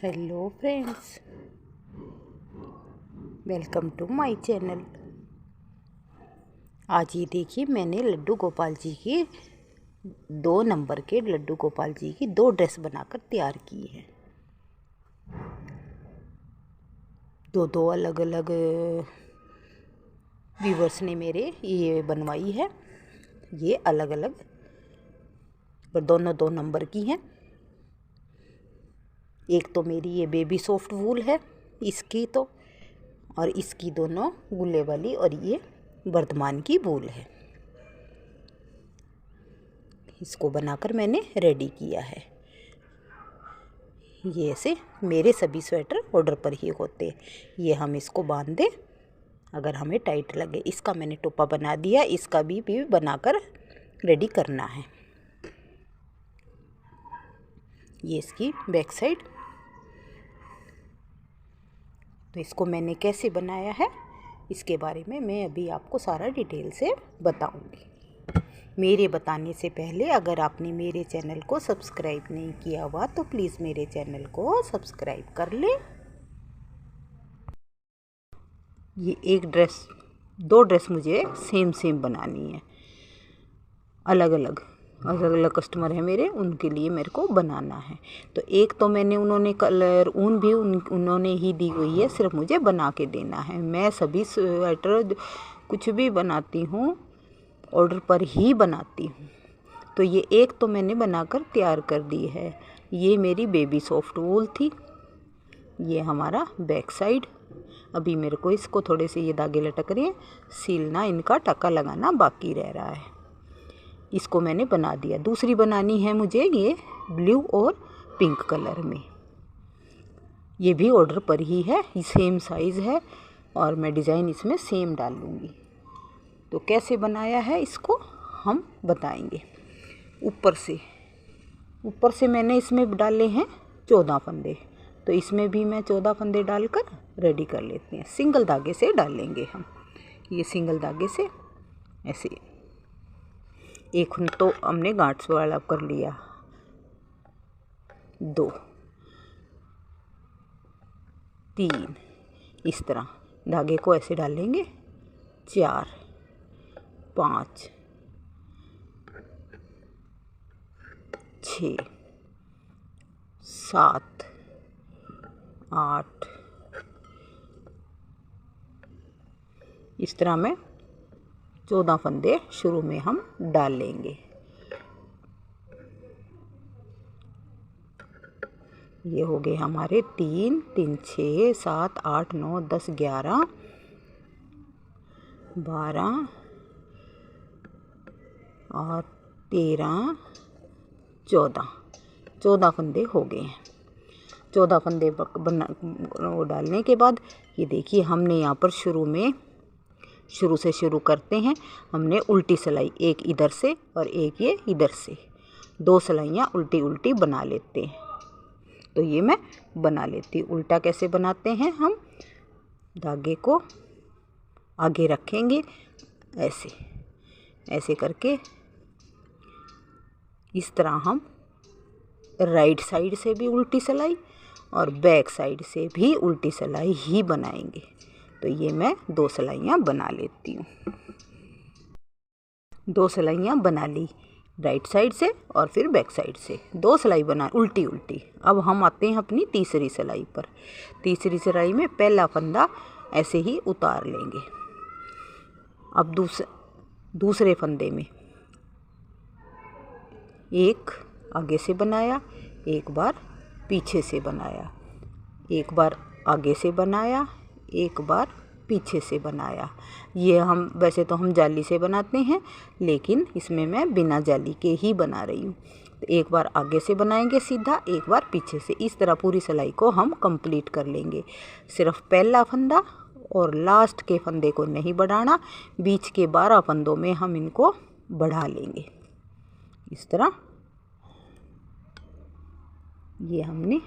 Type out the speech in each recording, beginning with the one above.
Hello friends, welcome to my channel. आज ये देखिए, मैंने लड्डू गोपाल जी की 2 नंबर के लड्डू गोपाल जी की 2 ड्रेस बनाकर तैयार की है। दो अलग अलग व्यूवर्स ने मेरे ये बनवाई है। ये अलग अलग पर दोनों 2 नंबर की हैं। एक तो मेरी ये बेबी सॉफ्ट वूल है इसकी तो, और इसकी दोनों गुल्ले वाली, और ये वर्धमान की वूल है। इसको बनाकर मैंने रेडी किया है। ये ऐसे मेरे सभी स्वेटर ऑर्डर पर ही होते हैं। ये हम इसको बांध दें अगर हमें टाइट लगे। इसका मैंने टोपा बना दिया, इसका भी बनाकर रेडी करना है। ये इसकी बैक साइड। तो इसको मैंने कैसे बनाया है इसके बारे में मैं अभी आपको सारा डिटेल से बताऊंगी। मेरे बताने से पहले अगर आपने मेरे चैनल को सब्सक्राइब नहीं किया हुआ तो प्लीज़ मेरे चैनल को सब्सक्राइब कर लें। ये एक ड्रेस 2 ड्रेस मुझे सेम बनानी है। अलग अलग कस्टमर है मेरे, उनके लिए मेरे को बनाना है। तो एक तो मैंने उन्होंने कलर ऊन भी उन्होंने ही दी हुई है, सिर्फ मुझे बना के देना है। मैं सभी स्वेटर कुछ भी बनाती हूँ ऑर्डर पर ही बनाती हूँ। तो ये एक तो मैंने बनाकर तैयार कर दी है। ये मेरी बेबी सॉफ्ट वूल थी। ये हमारा बैक साइड। अभी मेरे को इसको थोड़े से ये धागे लटक रहे हैं, सिलना, इनका टक्का लगाना बाकी रह रहा है। इसको मैंने बना दिया। दूसरी बनानी है मुझे ये ब्लू और पिंक कलर में। ये भी ऑर्डर पर ही है, सेम साइज़ है और मैं डिज़ाइन इसमें सेम डाल लूँगी। तो कैसे बनाया है इसको हम बताएंगे। ऊपर से मैंने इसमें डाले हैं 14 फंदे। तो इसमें भी मैं 14 फंदे डालकर रेडी कर लेते हैं। सिंगल धागे से डालेंगे हम। ये सिंगल धागे से ऐसे एक तो हमने गांठ वाला कर लिया, 2 3 इस तरह धागे को ऐसे डालेंगे, 4 5 6 7 8 इस तरह में 14 फंदे शुरू में हम डाल लेंगे। ये हो गए हमारे 3 3 6 7 8 9 10 11 12 और 13 14 फंदे हो गए हैं। 14 फंदे डालने के बाद ये देखिए, हमने यहाँ पर शुरू से शुरू करते हैं। हमने उल्टी सिलाई, एक इधर से और एक ये इधर से, 2 सिलाइयाँ उल्टी बना लेते हैं। तो ये मैं बना लेती हूँ। उल्टा कैसे बनाते हैं, हम धागे को आगे रखेंगे ऐसे करके। इस तरह हम राइट साइड से भी उल्टी सिलाई और बैक साइड से भी उल्टी सिलाई ही बनाएंगे। तो ये मैं 2 सिलाइयाँ बना लेती हूँ। 2 सिलाइयाँ बना ली राइट साइड से और फिर बैक साइड से 2 सिलाई बना उल्टी। अब हम आते हैं अपनी तीसरी सिलाई पर। तीसरी सिलाई में पहला फंदा ऐसे ही उतार लेंगे। अब दूसरे फंदे में एक आगे से बनाया, एक बार पीछे से बनाया, एक बार आगे से बनाया, एक बार पीछे से बनाया। ये हम वैसे तो हम जाली से बनाते हैं, लेकिन इसमें मैं बिना जाली के ही बना रही हूँ। तो एक बार आगे से बनाएंगे सीधा, एक बार पीछे से। इस तरह पूरी सिलाई को हम कंप्लीट कर लेंगे। सिर्फ पहला फंदा और लास्ट के फंदे को नहीं बढ़ाना, बीच के 12 फंदों में हम इनको बढ़ा लेंगे इस तरह। ये हमने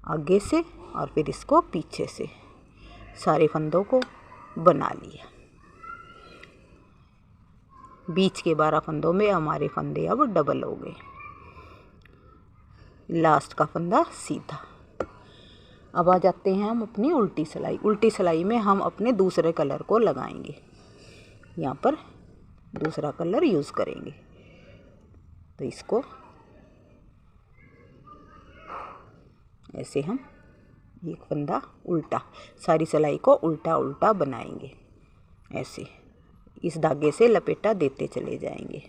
आगे से और फिर इसको पीछे से सारे फंदों को बना लिया। बीच के 12 फंदों में हमारे फंदे अब डबल हो गए। लास्ट का फंदा सीधा, अब आ जाते हैं हम अपनी उल्टी सिलाई। उल्टी सिलाई में हम अपने दूसरे कलर को लगाएंगे, यहाँ पर दूसरा कलर यूज़ करेंगे। तो इसको ऐसे हम एक फंदा उल्टा, सारी सिलाई को उल्टा उल्टा बनाएंगे। ऐसे इस धागे से लपेटा देते चले जाएंगे,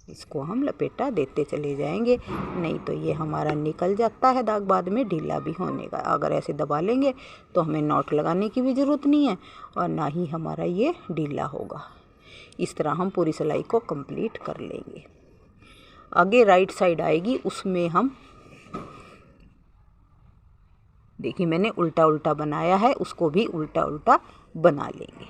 इसको हम लपेटा देते चले जाएंगे, नहीं तो ये हमारा निकल जाता है दाग, बाद में ढीला भी होने का। अगर ऐसे दबा लेंगे तो हमें नॉट लगाने की भी ज़रूरत नहीं है और ना ही हमारा ये ढीला होगा। इस तरह हम पूरी सिलाई को कंप्लीट कर लेंगे। आगे राइट साइड आएगी, उसमें हम देखिए मैंने उल्टा उल्टा बनाया है, उसको भी उल्टा उल्टा बना लेंगे।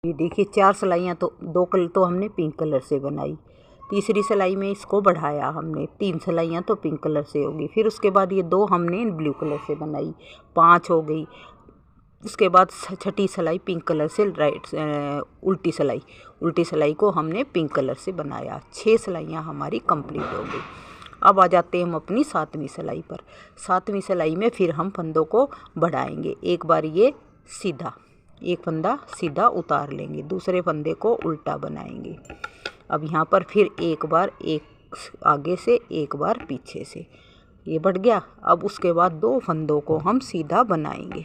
ये देखिए 4 सिलाइयाँ, तो 2 कलर तो हमने पिंक कलर से बनाई, तीसरी सिलाई में इसको बढ़ाया हमने, 3 सिलाइयाँ तो पिंक कलर से होगी। फिर उसके बाद ये 2 हमने ब्लू कलर से बनाई, 5 हो गई। उसके बाद छठी सिलाई पिंक कलर से उल्टी सिलाई को हमने पिंक कलर से बनाया। 6 सिलाइयाँ हमारी कंप्लीट हो गई। अब आ जाते हैं हम अपनी 7वीं सिलाई पर। 7वीं सिलाई में फिर हम फंदों को बढ़ाएंगे। एक बार ये सीधा, एक फंदा सीधा उतार लेंगे, दूसरे फंदे को उल्टा बनाएंगे। अब यहाँ पर फिर एक बार एक आगे से एक बार पीछे से, ये बढ़ गया। अब उसके बाद 2 फंदों को हम सीधा बनाएंगे,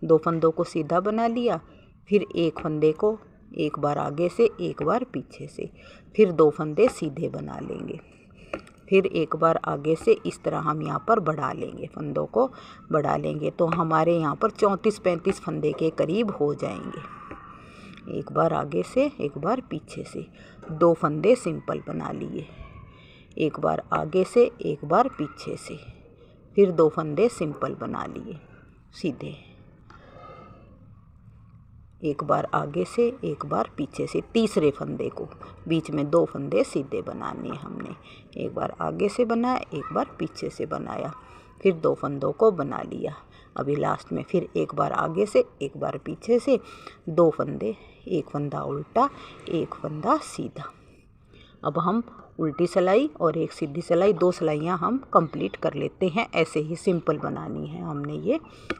2 फंदों को सीधा बना लिया। फिर एक फंदे को एक बार आगे से एक बार पीछे से, फिर 2 फंदे सीधे बना लेंगे, फिर एक बार आगे से। इस तरह हम यहाँ पर बढ़ा लेंगे, फंदों को बढ़ा लेंगे तो हमारे यहाँ पर 34-35 फंदे के करीब हो जाएंगे। एक बार आगे से एक बार पीछे से, 2 फंदे सिंपल बना लिए, एक बार आगे से एक बार पीछे से, फिर 2 फंदे सिंपल बना लिए सीधे, एक बार आगे से एक बार पीछे से। तीसरे फंदे को बीच में 2 फंदे सीधे बनाने हमने, एक बार आगे से बनाया एक बार पीछे से बनाया, फिर 2 फंदों को बना लिया। अभी लास्ट में फिर एक बार आगे से एक बार पीछे से, 2 फंदे, एक फंदा उल्टा एक फंदा सीधा। अब हम उल्टी सिलाई और एक सीधी सिलाई, 2 सिलाइयाँ हम कंप्लीट कर लेते हैं। ऐसे ही सिंपल बनानी है हमने, ये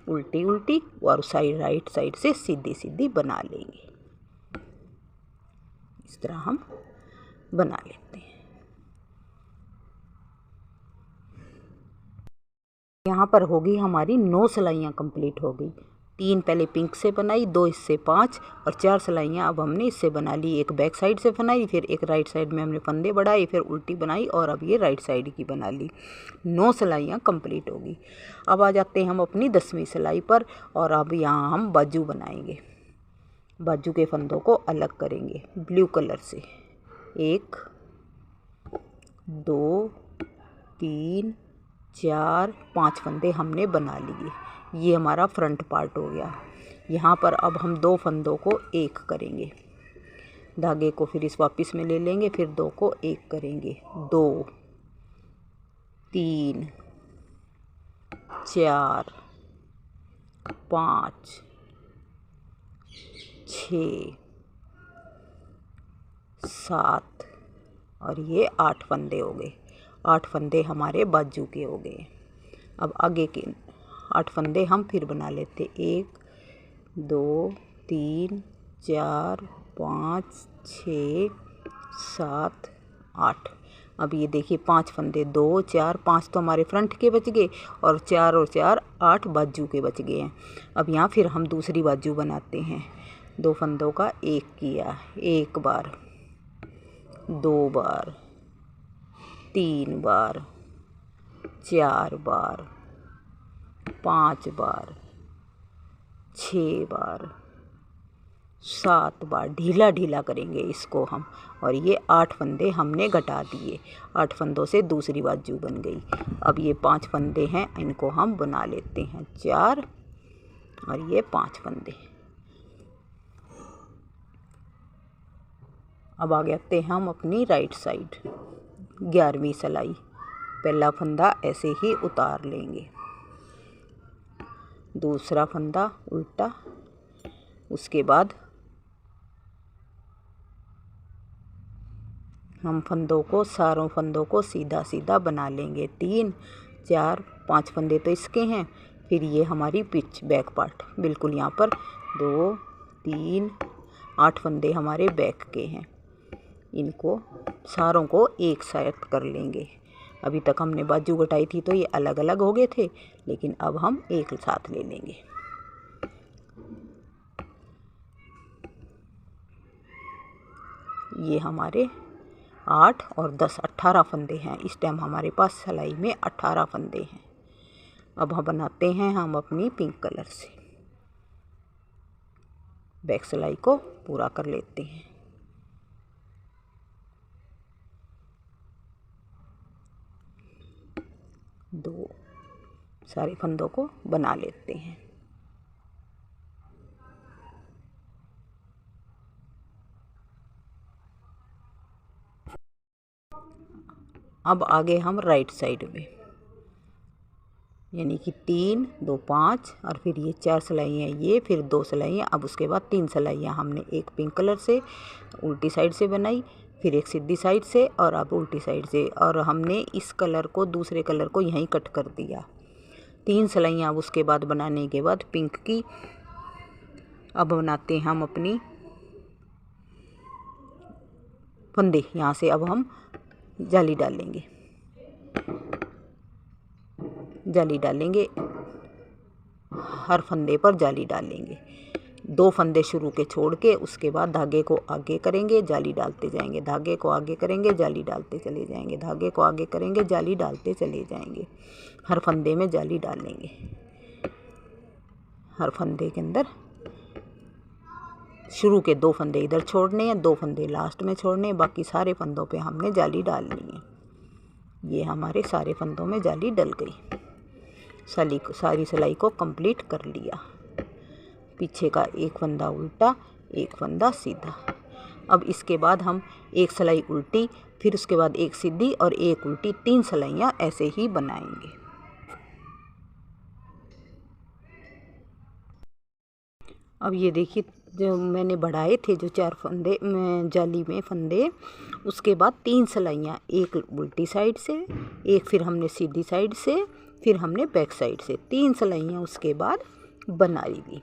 उल्टी उल्टी और राइट साइड से सीधी सीधी बना लेंगे। इस तरह हम बना लेते हैं। यहाँ पर होगी हमारी 9 सिलाइयाँ कंप्लीट हो गई। 3 पहले पिंक से बनाई, 2 इससे 5 और 4 सिलाइयाँ अब हमने इससे बना ली। एक बैक साइड से बनाई, फिर एक राइट साइड में हमने फंदे बढ़ाए, फिर उल्टी बनाई और अब ये राइट साइड की बना ली। 9 सिलाइयाँ कंप्लीट होगी। अब आ जाते हैं हम अपनी 10वीं सिलाई पर और अब यहाँ हम बाजू बनाएंगे। बाजू के फंदों को अलग करेंगे ब्लू कलर से। 1 2 3 4 5 फंदे हमने बना लिए। ये हमारा फ्रंट पार्ट हो गया। यहाँ पर अब हम 2 फंदों को एक करेंगे, धागे को फिर इस वापस में ले लेंगे, फिर 2 को एक करेंगे। 2 3 4 5 6 7 और ये 8 फंदे हो गए। 8 फंदे हमारे बाजू के हो गए। अब आगे के 8 फंदे हम फिर बना लेते। 1 2 3 4 5 6 7 8। अब ये देखिए 5 फंदे, 2 4 5 तो हमारे फ्रंट के बच गए और 4 और 4 8 बाजू के बच गए हैं। अब यहाँ फिर हम दूसरी बाजू बनाते हैं। 2 फंदों का एक किया, 1 बार 2 बार 3 बार 4 बार 5 बार 6 बार 7 बार, ढीला ढीला करेंगे इसको हम। और ये 8 फंदे हमने घटा दिए, 8 फंदों से दूसरी बाजू बन गई। अब ये 5 फंदे हैं, इनको हम बना लेते हैं 4 और ये 5 फंदे। अब आ जाते हैं हम अपनी राइट साइड 11वीं सिलाई। पहला फंदा ऐसे ही उतार लेंगे, दूसरा फंदा उल्टा, उसके बाद हम फंदों को, सारों फंदों को सीधा सीधा बना लेंगे। 3 4 5 फंदे तो इसके हैं। फिर ये हमारी पिच बैक पार्ट बिल्कुल यहाँ पर 2 3 8 फंदे हमारे बैक के हैं। इनको सारों को एक साथ कर लेंगे। अभी तक हमने बाजू घटाई थी तो ये अलग अलग हो गए थे, लेकिन अब हम एक साथ ले लेंगे। ये हमारे 8 और 10 18 फंदे हैं। इस टाइम हमारे पास सिलाई में 18 फंदे हैं। अब हम बनाते हैं हम अपनी पिंक कलर से। बैक सिलाई को पूरा कर लेते हैं। दो सारे फंदों को बना लेते हैं। अब आगे हम राइट साइड में, यानी कि 3 2 5 और फिर ये 4 सिलाइयाँ, ये फिर 2 सिलाइयाँ। अब उसके बाद 3 सिलाइयाँ हमने एक पिंक कलर से उल्टी साइड से बनाई, फिर एक सीधी साइड से और अब उल्टी साइड से, और हमने इस कलर को दूसरे कलर को यहीं कट कर दिया। 3 सिलाइयाँ अब उसके बाद बनाने के बाद पिंक की। अब बनाते हैं हम अपनी फंदे। यहाँ से अब हम जाली डालेंगे, जाली डालेंगे, हर फंदे पर जाली डालेंगे। 2 फंदे शुरू के छोड़ के उसके बाद धागे को आगे करेंगे, जाली डालते जाएंगे, धागे को आगे करेंगे, जाली डालते चले जाएंगे, धागे को आगे करेंगे, जाली डालते चले जाएंगे। हर फंदे में जाली डालेंगे। हर फंदे के अंदर शुरू के 2 फंदे इधर छोड़ने हैं, 2 फंदे लास्ट में छोड़ने हैं, बाकी सारे फंदों पे हमने जाली डालनी है। ये हमारे सारे फंदों में जाली डल गई। सारी सिलाई को कंप्लीट कर लिया। पीछे का एक फंदा उल्टा, एक फंदा सीधा। अब इसके बाद हम एक सिलाई उल्टी, फिर उसके बाद एक सीधी और एक उल्टी, 3 सिलाइयाँ ऐसे ही बनाएंगे। अब ये देखिए, जो मैंने बढ़ाए थे जो 4 फंदे जाली में फंदे, उसके बाद 3 सिलाइयाँ, एक उल्टी साइड से, एक फिर हमने सीधी साइड से, फिर हमने बैक साइड से 3 सिलाइयाँ उसके बाद बना ली।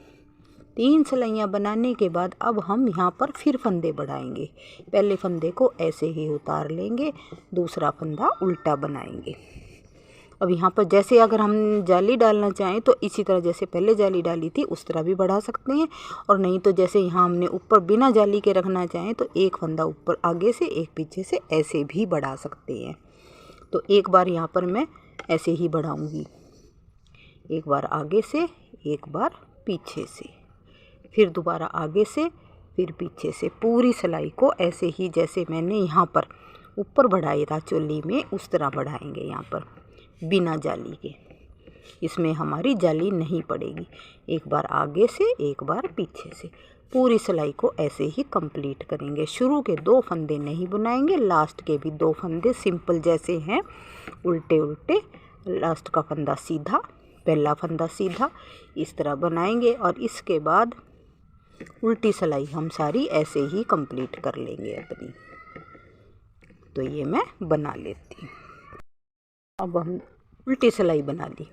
3 सिलाइयाँ बनाने के बाद अब हम यहाँ पर फिर फंदे बढ़ाएंगे। पहले फंदे को ऐसे ही उतार लेंगे, दूसरा फंदा उल्टा बनाएंगे। अब यहाँ पर जैसे अगर हम जाली डालना चाहें तो इसी तरह जैसे पहले जाली डाली थी उस तरह भी बढ़ा सकते हैं, और नहीं तो जैसे यहाँ हमने ऊपर बिना जाली के रखना चाहें तो एक फंदा ऊपर आगे से एक पीछे से ऐसे भी बढ़ा सकते हैं। तो एक बार यहाँ पर मैं ऐसे ही बढ़ाऊँगी, एक बार आगे से, एक बार पीछे से, फिर दोबारा आगे से, फिर पीछे से। पूरी सिलाई को ऐसे ही जैसे मैंने यहाँ पर ऊपर बढ़ाया था चोली में उस तरह बढ़ाएंगे यहाँ पर बिना जाली के। इसमें हमारी जाली नहीं पड़ेगी। एक बार आगे से, एक बार पीछे से। पूरी सिलाई को ऐसे ही कंप्लीट करेंगे। शुरू के 2 फंदे नहीं बनाएंगे, लास्ट के भी 2 फंदे सिंपल जैसे हैं उल्टे उल्टे, लास्ट का फंदा सीधा, पहला फंदा सीधा, इस तरह बनाएंगे। और इसके बाद उल्टी सिलाई हम सारी ऐसे ही कंप्लीट कर लेंगे अपनी। तो ये मैं बना लेती हूँ। अब हम उल्टी सिलाई बना ली।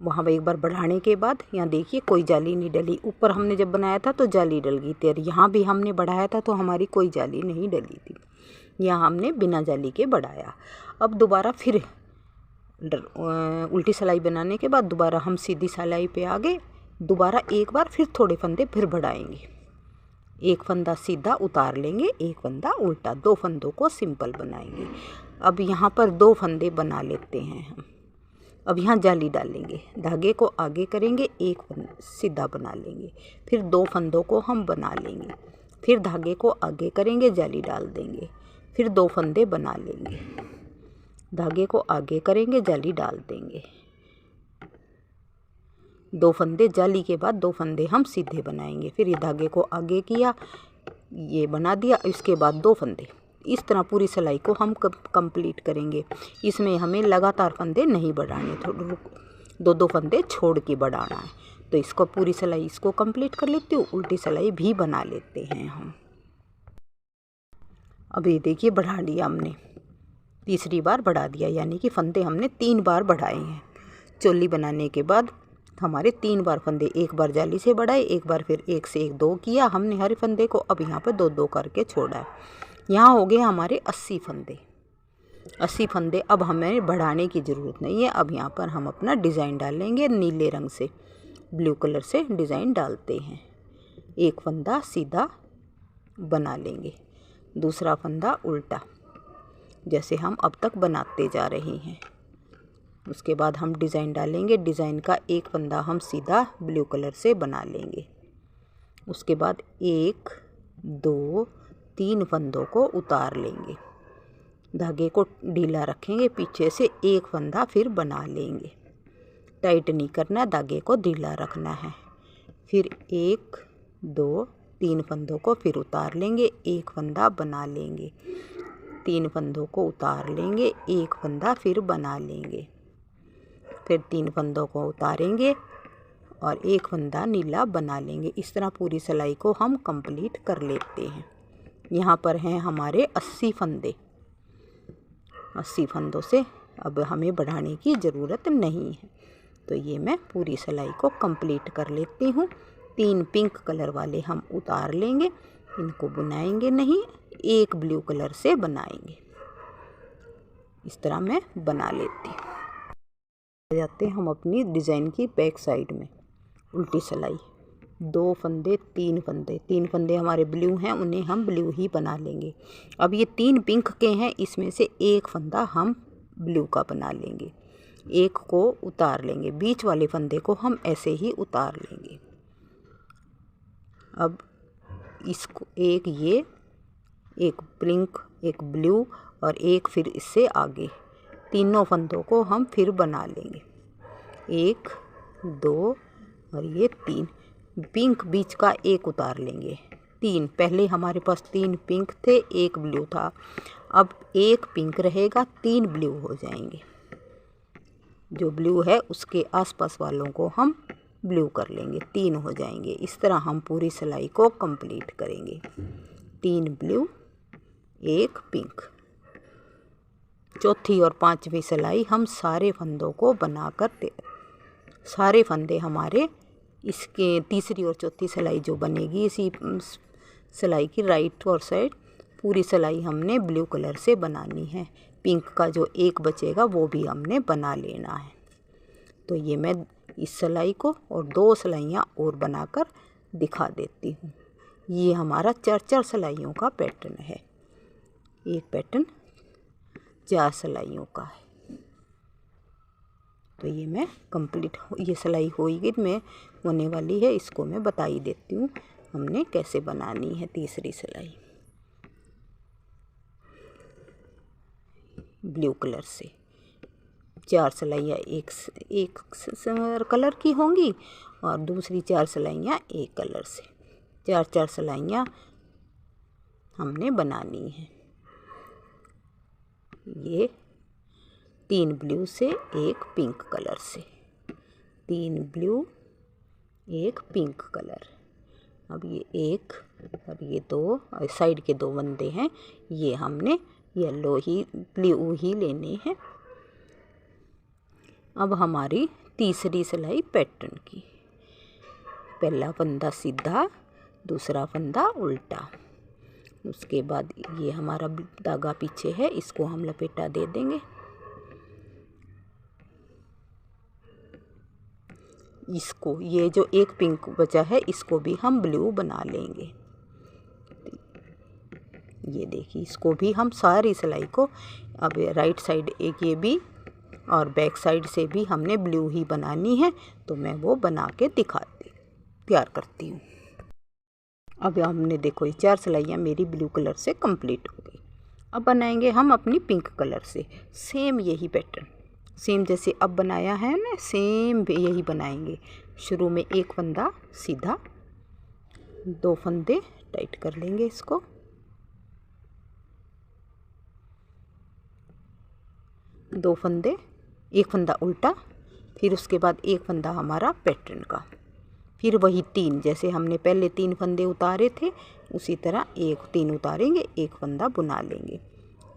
वहाँ एक बार बढ़ाने के बाद यहाँ देखिए कोई जाली नहीं डली। ऊपर हमने जब बनाया था तो जाली डल गई थी, और यहाँ भी हमने बढ़ाया था तो हमारी कोई जाली नहीं डली थी। यहाँ हमने बिना जाली के बढ़ाया। अब दोबारा फिर उल्टी सिलाई बनाने के बाद दोबारा हम सीधी सिलाई पे आ गए। दोबारा एक बार फिर थोड़े फंदे फिर बढ़ाएंगे। एक फंदा सीधा उतार लेंगे, एक फंदा उल्टा, 2 फंदों को सिंपल बनाएंगे। अब यहाँ पर 2 फंदे बना लेते हैं हम। अब यहाँ जाली डालेंगे, धागे को आगे करेंगे, एक फंदा सीधा बना लेंगे, फिर 2 फंदों को हम बना लेंगे, फिर धागे को आगे करेंगे, जाली डाल देंगे, फिर 2 फंदे बना लेंगे, धागे को आगे करेंगे, जाली डाल देंगे, 2 फंदे जाली के बाद 2 फंदे हम सीधे बनाएंगे। फिर ये धागे को आगे किया, ये बना दिया, इसके बाद 2 फंदे। इस तरह पूरी सिलाई को हम कंप्लीट करेंगे। इसमें हमें लगातार फंदे नहीं बढ़ाने, 2-2 फंदे छोड़ के बढ़ाना है। तो इसको पूरी सिलाई इसको कंप्लीट कर लेती हूँ। उल्टी सिलाई भी बना लेते हैं हम। अब ये देखिए बढ़ा लिया हमने, तीसरी बार बढ़ा दिया, यानी कि फंदे हमने 3 बार बढ़ाए हैं। चोली बनाने के बाद हमारे 3 बार फंदे, एक बार जाली से बढ़ाए, एक बार फिर 1 से 1 2 किया हमने हर फंदे को। अब यहाँ पर 2 2 करके छोड़ा है। यहाँ हो गए हमारे 80 फंदे। 80 फंदे अब हमें बढ़ाने की ज़रूरत नहीं है। अब यहाँ पर हम अपना डिज़ाइन डालेंगे, नीले रंग से ब्लू कलर से डिज़ाइन डालते हैं। एक फंदा सीधा बना लेंगे, दूसरा फंदा उल्टा, जैसे हम अब तक बनाते जा रहे हैं। उसके बाद हम डिज़ाइन डालेंगे, डिज़ाइन का एक फंदा हम सीधा ब्लू कलर से बना लेंगे। उसके बाद 1 2 3 फंदों को उतार लेंगे, धागे को ढीला रखेंगे, पीछे से एक फंदा फिर बना लेंगे। टाइट नहीं करना, धागे को ढीला रखना है। फिर 1 2 3 फंदों को फिर उतार लेंगे, एक फंदा बना लेंगे, 3 फंदों को उतार लेंगे, एक फंदा फिर बना लेंगे, फिर 3 फंदों को उतारेंगे और एक फंदा नीला बना लेंगे। इस तरह पूरी सिलाई को हम कंप्लीट कर लेते हैं। यहाँ पर हैं हमारे 80 फंदे। 80 फंदों से अब हमें बढ़ाने की ज़रूरत नहीं है। तो ये मैं पूरी सिलाई को कंप्लीट कर लेती हूँ। 3 पिंक कलर वाले हम उतार लेंगे, इनको बुनाएंगे नहीं, एक ब्लू कलर से बनाएंगे। इस तरह मैं बना लेती हूँ। जाते हैं हम अपनी डिज़ाइन की बैक साइड में। उल्टी सिलाई, 2 फंदे 3 फंदे, 3 फंदे हमारे ब्लू हैं, उन्हें हम ब्लू ही बना लेंगे। अब ये 3 पिंक के हैं, इसमें से एक फंदा हम ब्लू का बना लेंगे, एक को उतार लेंगे, बीच वाले फंदे को हम ऐसे ही उतार लेंगे। अब इसको एक ये, एक पिंक, एक ब्लू और एक फिर इससे आगे, तीनों फंदों को हम फिर बना लेंगे। 1 2 और ये 3 पिंक, बीच का एक उतार लेंगे। 3 पहले हमारे पास 3 पिंक थे, एक ब्लू था, अब एक पिंक रहेगा, 3 ब्लू हो जाएंगे। जो ब्लू है उसके आसपास वालों को हम ब्लू कर लेंगे, 3 हो जाएंगे। इस तरह हम पूरी सिलाई को कंप्लीट करेंगे। 3 ब्लू, 1 पिंक। चौथी और 5वीं सिलाई हम सारे फंदों को बनाकर सारे फंदे हमारे इसके तीसरी और चौथी सिलाई जो बनेगी इसी सिलाई की राइट और साइड, पूरी सिलाई हमने ब्लू कलर से बनानी है। पिंक का जो एक बचेगा वो भी हमने बना लेना है। तो ये मैं इस सिलाई को और 2 सिलाइयाँ और बनाकर दिखा देती हूँ। ये हमारा 4 सिलाइयों का पैटर्न है। एक पैटर्न 4 सिलाइयों का है। तो ये मैं कंप्लीट, ये सिलाई होगी मैं होने वाली है, इसको मैं बता ही देती हूँ हमने कैसे बनानी है। तीसरी सिलाई ब्लू कलर से 4 सिलाइयाँ एक कलर की होंगी और दूसरी 4 सिलाइयाँ एक कलर से, 4 सिलाइयाँ हमने बनानी है। ये 3 ब्लू से, 1 पिंक कलर से, 3 ब्लू, 1 पिंक कलर। अब ये 1 और ये 2 और साइड के 2 फंदे हैं, ये हमने येलो ही ब्लू ही लेने हैं। अब हमारी तीसरी सिलाई पैटर्न की, पहला फंदा सीधा, दूसरा फंदा उल्टा। उसके बाद ये हमारा धागा पीछे है, इसको हम लपेटा दे देंगे। इसको, ये जो एक पिंक बचा है इसको भी हम ब्लू बना लेंगे। ये देखिए, इसको भी हम सारी सिलाई को, अब राइट साइड एक ये भी और बैक साइड से भी हमने ब्लू ही बनानी है। तो मैं वो बना के तैयार करती हूँ। अब हमने देखो ये 4 सिलाइयाँ मेरी ब्लू कलर से कंप्लीट हो गई। अब बनाएंगे हम अपनी पिंक कलर से सेम यही पैटर्न, सेम जैसे अब बनाया है ना, सेम यही बनाएंगे। शुरू में एक फंदा सीधा, 2 फंदे टाइट कर लेंगे इसको, दो फंदे, एक फंदा उल्टा, फिर उसके बाद एक फंदा हमारा पैटर्न का, फिर वही 3, जैसे हमने पहले 3 फंदे उतारे थे उसी तरह 3 उतारेंगे, एक फंदा बुना लेंगे।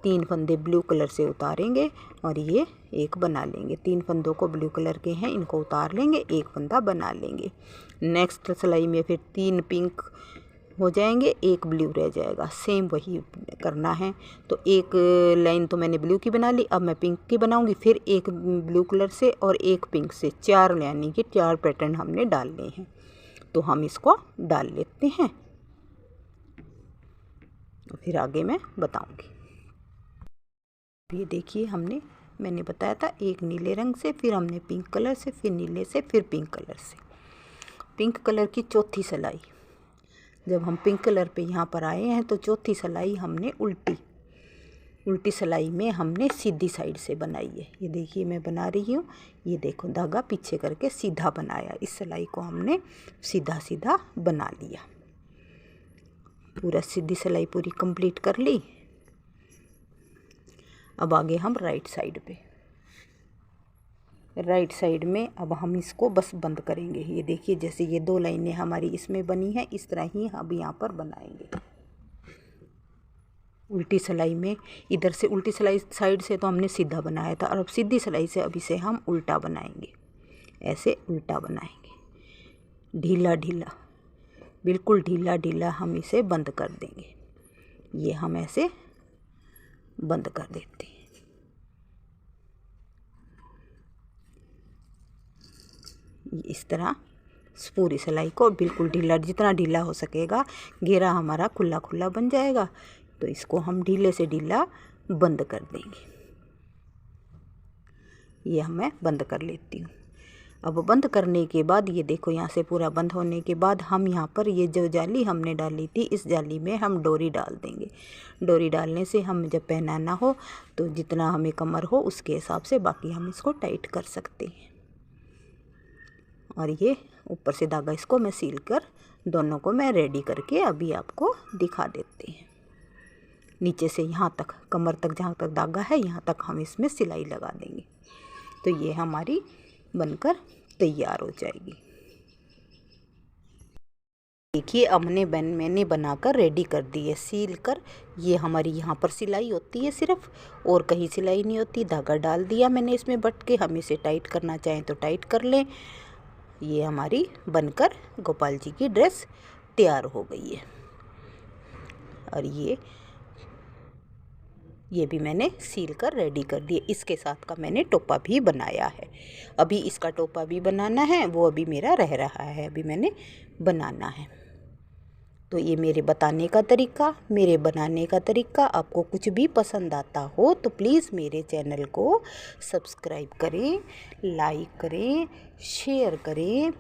3 फंदे ब्लू कलर से उतारेंगे और ये एक बना लेंगे। 3 फंदों को ब्लू कलर के हैं, इनको उतार लेंगे, एक फंदा बना लेंगे। नेक्स्ट सिलाई में फिर 3 पिंक हो जाएंगे, एक ब्लू रह जाएगा। सेम वही करना है। तो एक लाइन तो मैंने ब्लू की बना ली, अब मैं पिंक की बनाऊंगी। फिर एक ब्लू कलर से और एक पिंक से, 4 यानी कि 4 पैटर्न हमने डालने हैं। तो हम इसको डाल लेते हैं, फिर आगे मैं बताऊंगी। ये देखिए मैंने बताया था एक नीले रंग से, फिर हमने पिंक कलर से, फिर नीले से, फिर पिंक कलर से। पिंक कलर की चौथी सिलाई, जब हम पिंक कलर पे यहाँ पर आए हैं तो चौथी सिलाई हमने उल्टी सिलाई में हमने सीधी साइड से बनाई है। ये देखिए मैं बना रही हूँ, ये देखो धागा पीछे करके सीधा बनाया। इस सिलाई को हमने सीधा सीधा बना लिया। पूरा सीधी सिलाई पूरी कंप्लीट कर ली। अब आगे हम राइट साइड में अब हम इसको बस बंद करेंगे। ये देखिए जैसे ये 2 लाइनें हमारी इसमें बनी है, इस तरह ही हम यहाँ पर बनाएंगे। उल्टी सिलाई में इधर से उल्टी सिलाई साइड से तो हमने सीधा बनाया था, और अब सीधी सिलाई से अब इसे हम उल्टा बनाएंगे। ऐसे उल्टा बनाएंगे, ढीला ढीला, बिल्कुल ढीला ढीला हम इसे बंद कर देंगे। ये हम ऐसे बंद कर देते हैं। इस तरह पूरी सिलाई को बिल्कुल ढीला, जितना ढीला हो सकेगा, घेरा हमारा खुला खुला बन जाएगा। तो इसको हम ढीले से ढीला बंद कर देंगे। ये मैं बंद कर लेती हूँ। अब बंद करने के बाद ये देखो यहाँ से पूरा बंद होने के बाद हम यहाँ पर ये जो जाली हमने डाली थी, इस जाली में हम डोरी डाल देंगे। डोरी डालने से हम जब पहनाना हो तो जितना हमें कमर हो उसके हिसाब से बाकी हम इसको टाइट कर सकते हैं। और ये ऊपर से धागा इसको मैं सील कर दोनों को मैं रेडी करके अभी आपको दिखा देती हैं। नीचे से यहाँ तक कमर तक जहाँ तक धागा है यहाँ तक हम इसमें सिलाई लगा देंगे। तो ये हमारी बनकर तैयार हो जाएगी। देखिए अब मैंने बनाकर रेडी कर दी है, सील कर। ये हमारी यहाँ पर सिलाई होती है सिर्फ, और कहीं सिलाई नहीं होती। धागा डाल दिया मैंने इसमें बट के, हम इसे टाइट करना चाहें तो टाइट कर लें। ये हमारी बनकर गोपाल जी की ड्रेस तैयार हो गई है। और ये भी मैंने सील कर रेडी कर दिए। इसके साथ का मैंने टोपा भी बनाया है। अभी इसका टोपा भी बनाना है, वो अभी मेरा रह रहा है, अभी मैंने बनाना है। तो ये मेरे बताने का तरीका, मेरे बनाने का तरीका आपको कुछ भी पसंद आता हो तो प्लीज़ मेरे चैनल को सब्सक्राइब करें, लाइक करें, शेयर करें।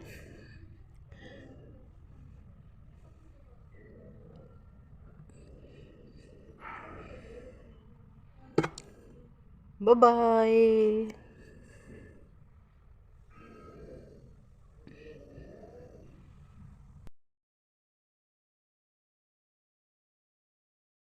Bye bye.